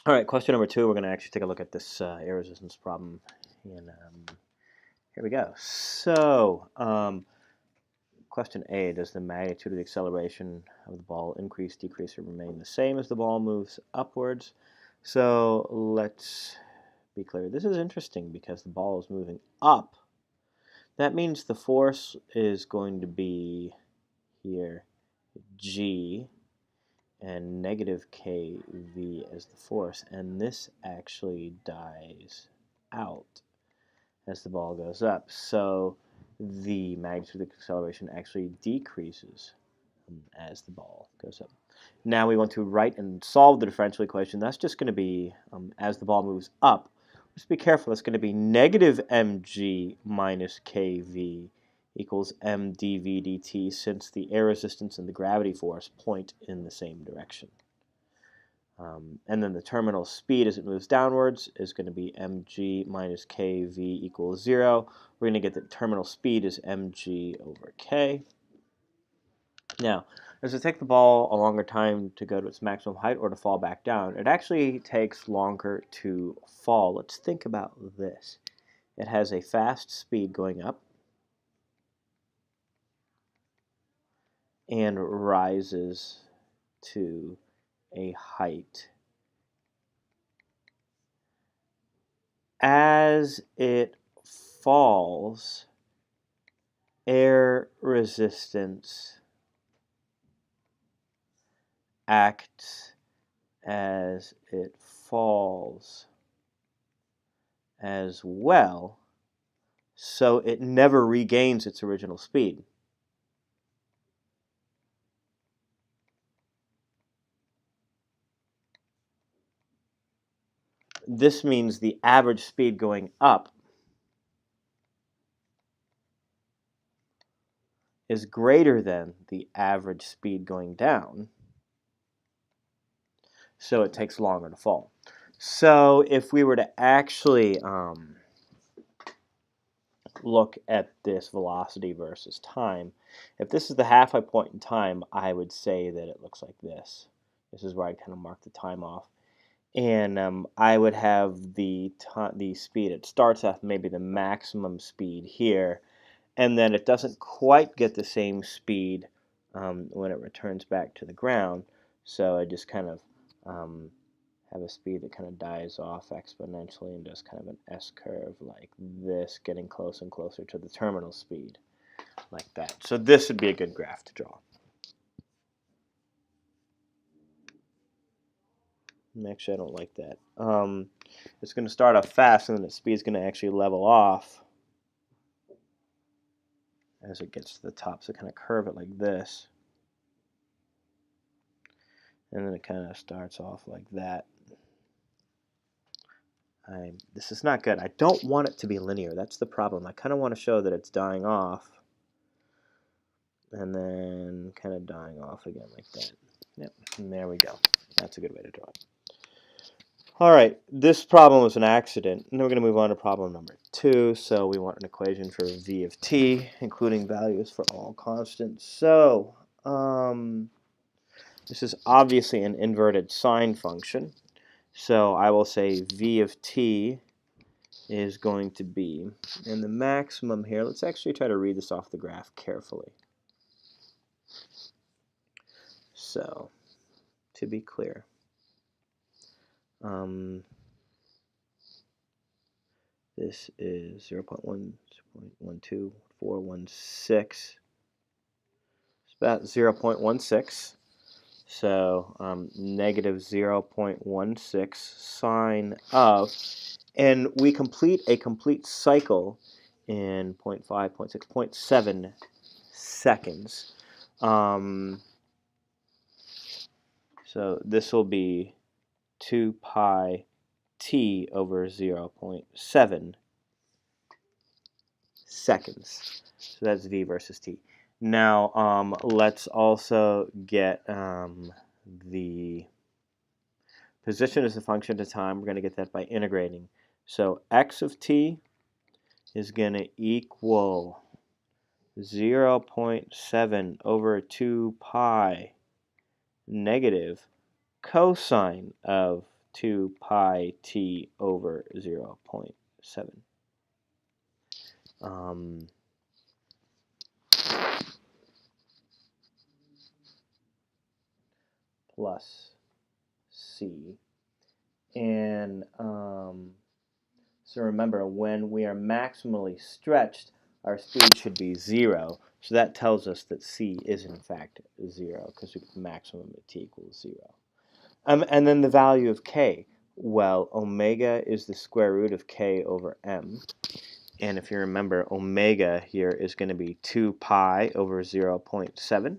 All right, question number 2. We're going to actually take a look at this air resistance problem. And here we go. So, question A, does the magnitude of the acceleration of the ball increase, decrease, or remain the same as the ball moves upwards? So let's be clear. This is interesting because the ball is moving up. That means the force is going to be here G and negative kV as the force, and this actually dies out as the ball goes up. So the magnitude of the acceleration actually decreases as the ball goes up. Now we want to write and solve the differential equation. That's just going to be, as the ball moves up, just be careful, it's going to be negative mg minus kv equals m dv dt, since the air resistance and the gravity force point in the same direction. And then the terminal speed as it moves downwards is going to be mg minus kv equals 0. We're going to get the terminal speed is mg over k. Now, does it take the ball a longer time to go to its maximum height or to fall back down? It actually takes longer to fall. Let's think about this. It has a fast speed going up and rises to a height. As it falls, air resistance acts as it falls as well, so it never regains its original speed. This means the average speed going up is greater than the average speed going down, so it takes longer to fall. So if we were to actually look at this velocity versus time, if this is the halfway point in time, I would say that it looks like this. This is where I kind of mark the time off. And I would have the speed. It starts off maybe the maximum speed here, and then it doesn't quite get the same speed when it returns back to the ground. So I just kind of have a speed that kind of dies off exponentially and does kind of an S-curve like this, getting closer and closer to the terminal speed, like that. So this would be a good graph to draw. Actually, I don't like that. It's going to start off fast, and then the speed is going to actually level off as it gets to the top. So kind of curve it like this. And then it kind of starts off like that. This is not good. I don't want it to be linear. That's the problem. I kind of want to show that it's dying off and then kind of dying off again like that. Yep, and there we go. That's a good way to draw it. All right, this problem was an accident. And we're going to move on to problem number 2. So we want an equation for v of t, including values for all constants. So this is obviously an inverted sine function. So I will say v of t is going to be, and the maximum here, let's actually try to read this off the graph carefully. So, to be clear, this is 0.12416. It's about 0.16. So negative 0.16 sine of, and we complete a complete cycle in 0.5, 0.6, 0.7 seconds. So this will be 2 pi t over 0.7 seconds. So that's v versus t. Now let's also get the position as a function of time. We're going to get that by integrating. So x of t is going to equal 0.7 over 2 pi negative cosine of 2 pi t over 0.7. Plus c. And so remember, when we are maximally stretched, our speed should be 0. So that tells us that c is in fact 0, because we get the maximum at t equals 0. And then the value of k. Well, omega is the square root of k over m. And if you remember, omega here is going to be 2 pi over 0.7.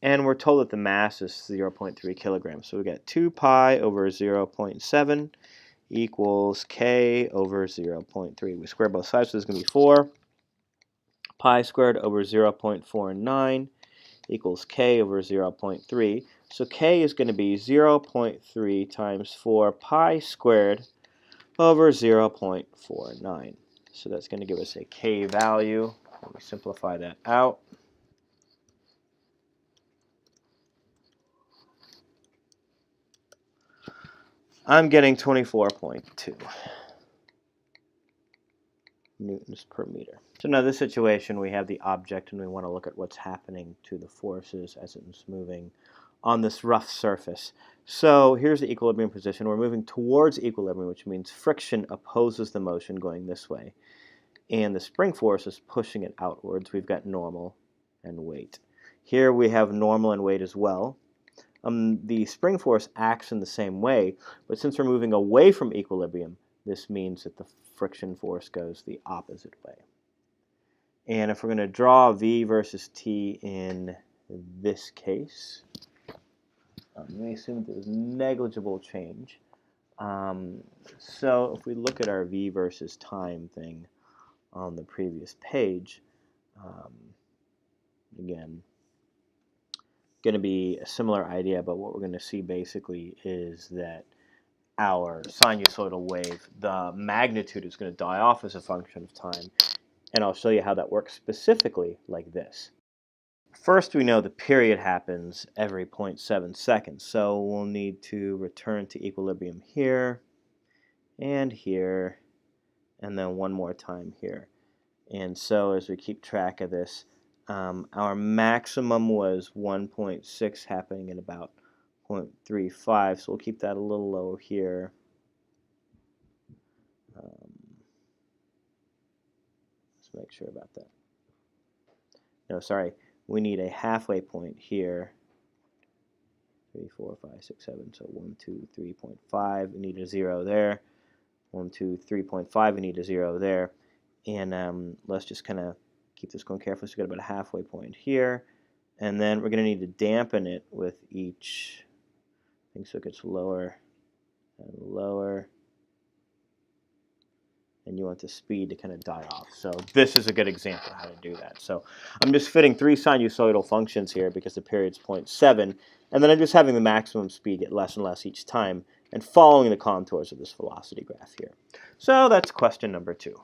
And we're told that the mass is 0.3 kilograms. So we get 2 pi over 0.7 equals k over 0.3. We square both sides, so this is going to be 4. Pi squared over 0.49 equals k over 0.3. So k is going to be 0.3 times 4 pi squared over 0.49. So that's going to give us a k value. Let me simplify that out. I'm getting 24.2 newtons per meter. So now this situation, we have the object and we want to look at what's happening to the forces as it's moving on this rough surface. So here's the equilibrium position. We're moving towards equilibrium, which means friction opposes the motion going this way. And the spring force is pushing it outwards. We've got normal and weight. Here we have normal and weight as well. The spring force acts in the same way, but since we're moving away from equilibrium, this means that the friction force goes the opposite way. And if we're going to draw V versus T in this case, let me assume that there's negligible change. So if we look at our V versus time thing on the previous page, again, going to be a similar idea, but what we're going to see basically is that our sinusoidal wave, the magnitude is going to die off as a function of time, and I'll show you how that works specifically like this. First, we know the period happens every 0.7 seconds, so we'll need to return to equilibrium here, and here, and then one more time here. And so as we keep track of this, our maximum was 1.6 happening in about 0.35, so we'll keep that a little low here. Let's make sure about that. No, sorry, we need a halfway point here. 3, 4, 5, 6, 7, so 1, 2, 3.5, we need a 0 there. 1, 2, 3.5, we need a 0 there. And let's just kind of keep this going carefully. So we've got about a halfway point here. And then we're going to need to dampen it with each thing so it gets lower and lower. And you want the speed to kind of die off. So this is a good example of how to do that. So I'm just fitting 3 sinusoidal functions here because the period's 0.7. And then I'm just having the maximum speed get less and less each time and following the contours of this velocity graph here. So that's question number 2.